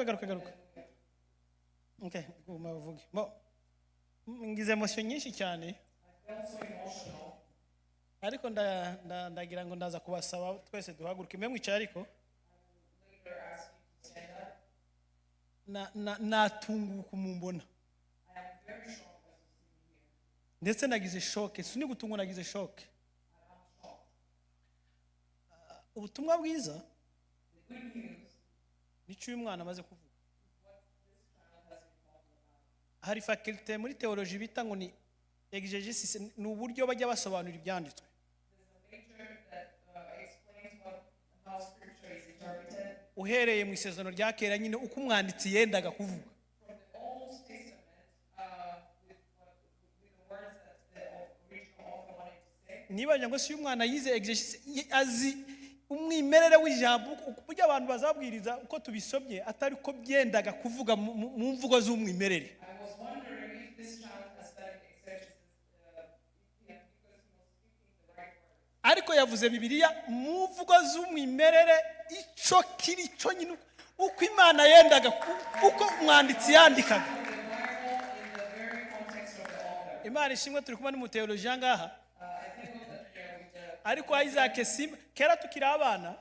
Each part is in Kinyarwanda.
garuka. Okay, umavuge. Ngize emotion nyinshi cyane. Ariko ndagira ngo ndaza kubasaba twese duhaguruke mwe mwicara ariko natunguka umumbona ndetse nagize shock suni gutungu nagize shock ubutumwa bwiza nicyo uyu mwana amaze kuvuga hari faculté muri theologie bita ngo ni exegesis ni uburyo bajya basobanura ibyanditswe uhereye mu isezerano rya kera nyine uko umwanditsi yendaga kuvuga nibaje ngo si uyu mwana yize exegesis azi umwimerere w'ijambo uburyo abantu bazabwiriza uko tubisomye atari ko byendaga kuvuga mu mvugo z'umwimerere ariko yavuze Bibiliya mu mvugo z'umwimerere ico kiri cyo nyine uko Imana yendaga uko umwanditsi yandikaga Imana ishimwe turi kumwe mu theology ngaha ariko Isaac Sim kera tukiri abana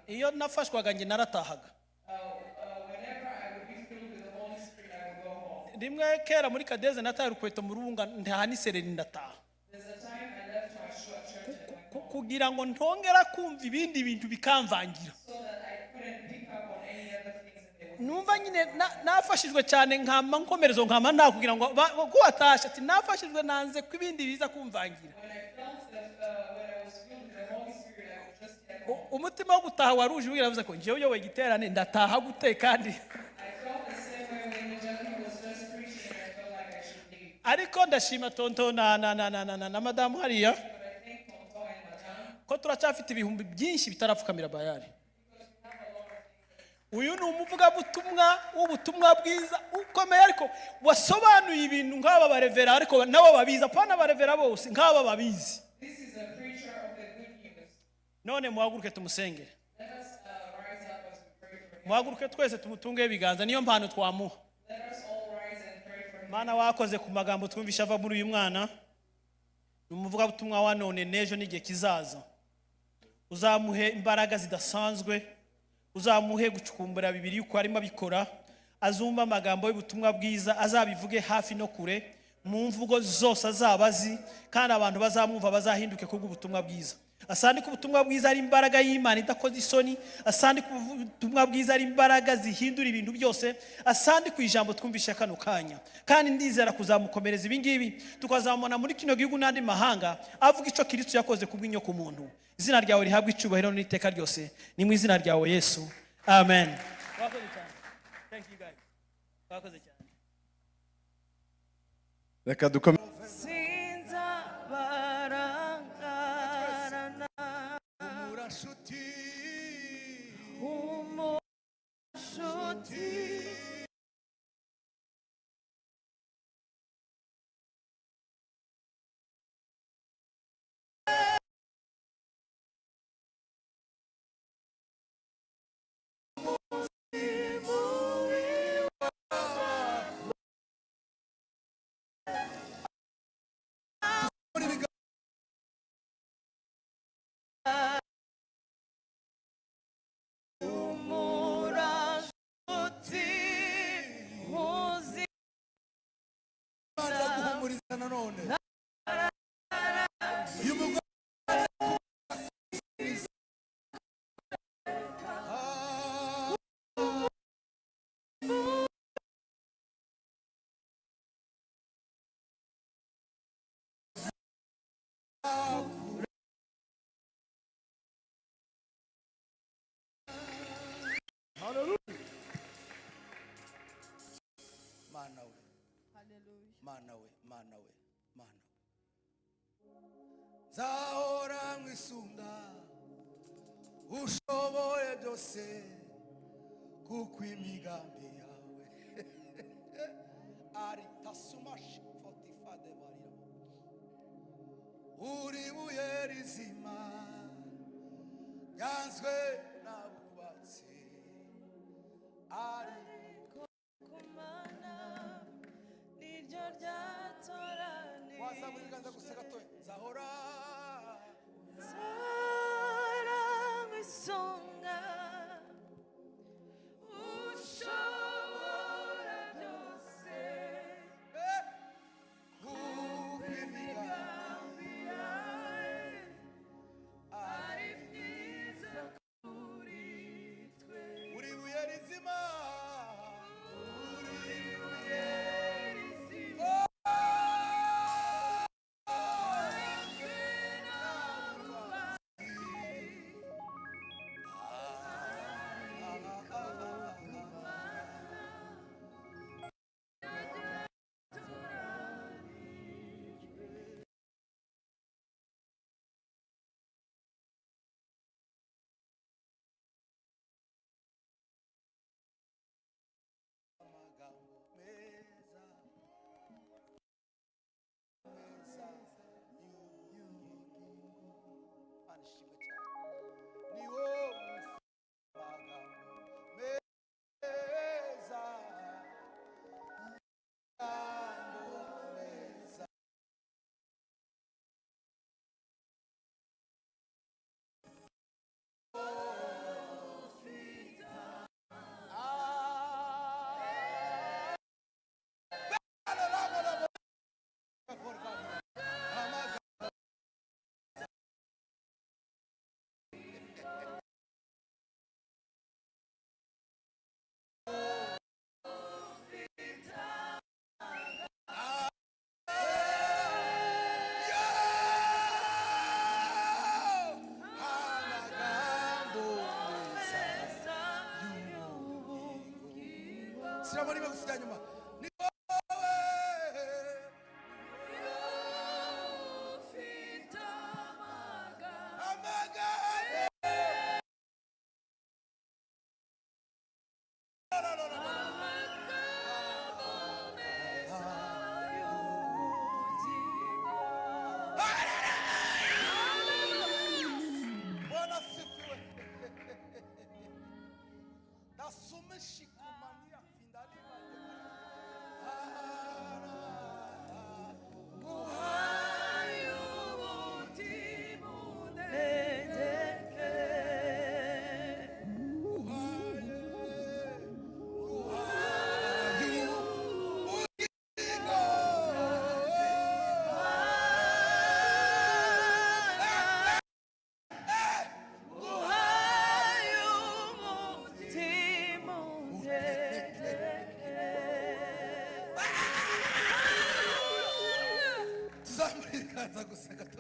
iyo nafashwaga nge naratahaga rimwe kera muri Kadeze nataye urukweto mu rubunga ntahaniserera ndataha kugira ngo ntongera kumva ibindi bintu bikamvangira numva nyine nafashijwe cyane nkama nkomerezo nkama nta kugira ngo ko watasha ati nafashijwe nanze ko ibindi biza kumvangira umutima wo gutaha waruje ubwira yavuze ko njewe yowe giterane ndataha gute kandi ariko ndashima tonto na madamu hariya ko turacyafite ibihumbi byinshi bitarapfukamira Bayali uyu ni umuvuga ubutumwa bwiza ukomeye ariko wasobanuye ibintu nk'aba barevera ariko nabo babiza pana barevera bose nk'aba babizi none muhaguruke tumusengere muhaguruke twese tumutunge ibiganza niyo mpano twamuha Mana wakoze ku magambo twumvisha ava muri uyu mwana umuvuga butumwa wa none nejo n'igihe kizaza uzamuhe imbaraga zidasanzwe uzamuhe gucukumbura Bibiliya uko arimo abikora azumva amagambo y'ubutumwa bwiza azabivuge hafi no kure mu mvugo zose azabazi kandi abantu bazamwumva bazahinduke kubw'ubutumwa bwiza asandi ku butumwa bwiza ari imbaraga y'Imana idakoze isoni asandi ku butumwa bwiza ari imbaraga zihindura ibintu byose asandi ku ijambo twumvisha kano kanya kandi ndizera kuzamukomereza ibingibi tukazamona muri kino gihugu n'andi mahanga avuga ico Kristo yakoze kubw'inyo ku muntu izina ryawe rihabwa icubahiro n'iteka ryose ni mu izina ryawe Yesu amen wakoze cyane thank you guys wakoze cyane reka dukomeze Mana we zahora mwisunga ushoboye byose kuko imigambi yawe ari tasumashi 45 de barira uri buye rizima yanzwe nabubatsi siramo rimwe gusiga nyuma. Ni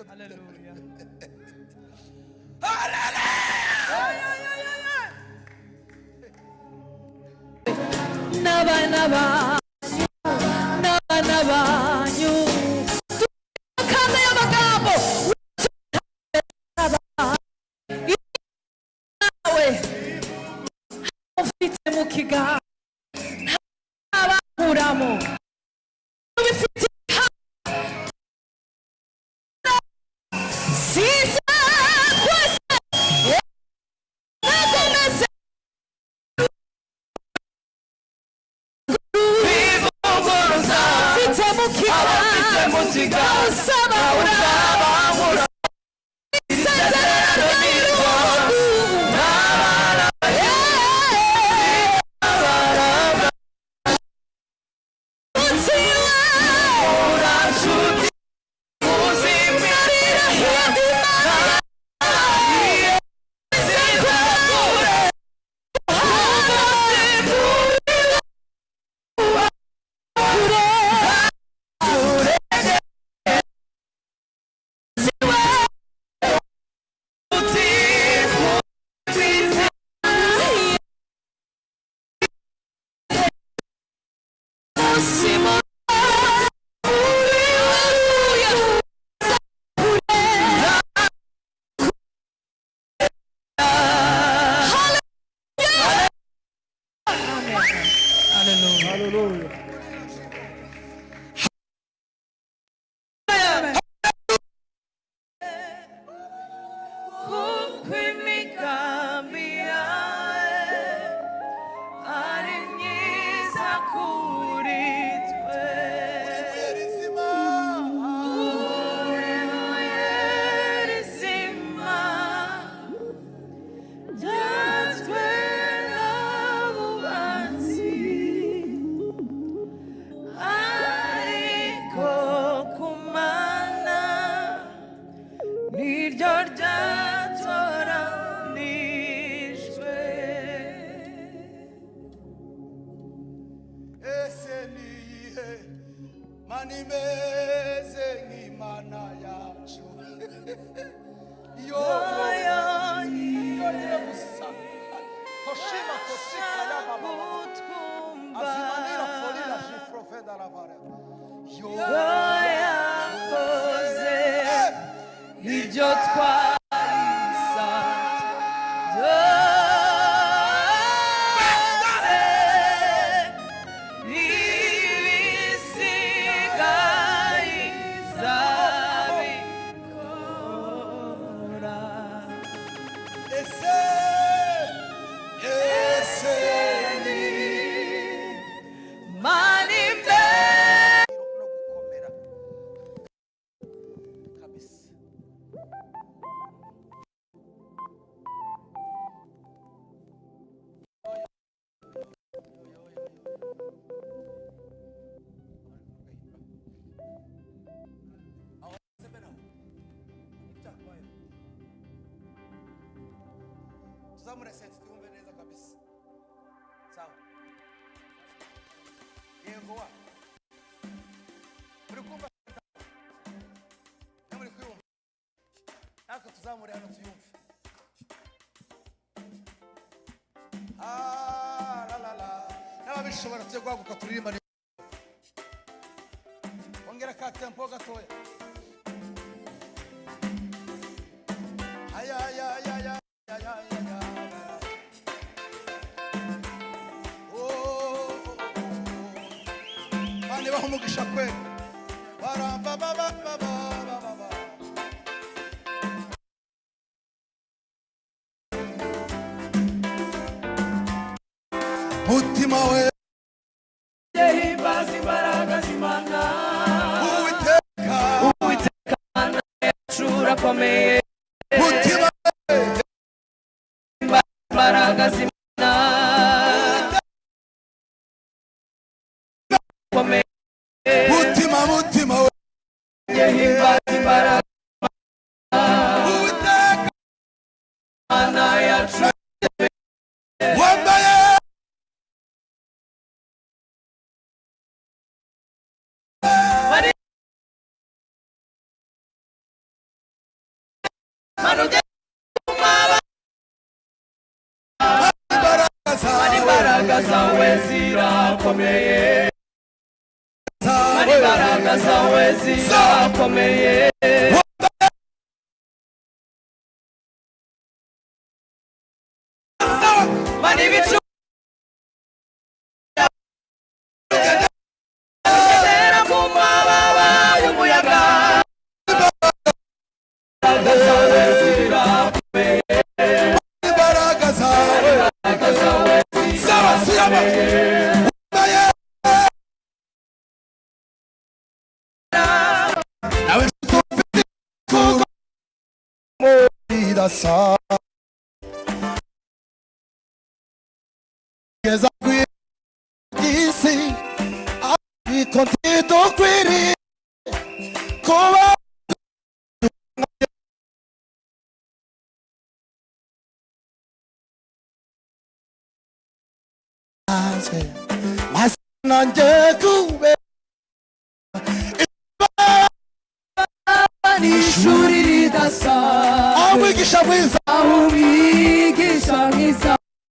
Hallelujah. N'abana banyu kandi y'amagambo nawe ufite mu kiganza ntabakuramo ubifite size twese nakomeze ufite mu kiganza usaba urabamura isezerano ry'urugo Manimeze nk'Imana yacu. Yo yonyine gusa. Toshima toshika ya baba. Azimanira folina shifrofeda la vare. Yo yakoze ibyo twahisa tuzamure sense twumve neza kabisa. Sawa. Yego wa. Muri kumva. Muri kuyumva. Nako tuzamure hano tuyumve. Ah la la la. abishobora tujye guhaguruka turirimba. Ongera ka tempo gatoya. Aya aya aya aya aya aya. Oh. Bane bahumugisha kwe. Baramba baba baba baba. Mutima we Himbaza imbaraga z'Imana. Uwiteka Mana yacu urakomeye. mutima Imbaraga z'Imana. Ukomeye. mutima we Himbaza imbaraga Uwiteka Mana yacu. wambaye Imbaraga zawe zirakomeye. Imbaraga zawe zirakomeye. Mani bicu Gendera ku mababa y'umuyaga. Imbaraga zawe zirakomeye. imbaraga zawe Imbaraga zawe zirakomeye. nawe irasa geza kwisi ikontido kwiri kuba masnanje kube Ishuri ridasa awigisha mwiza aho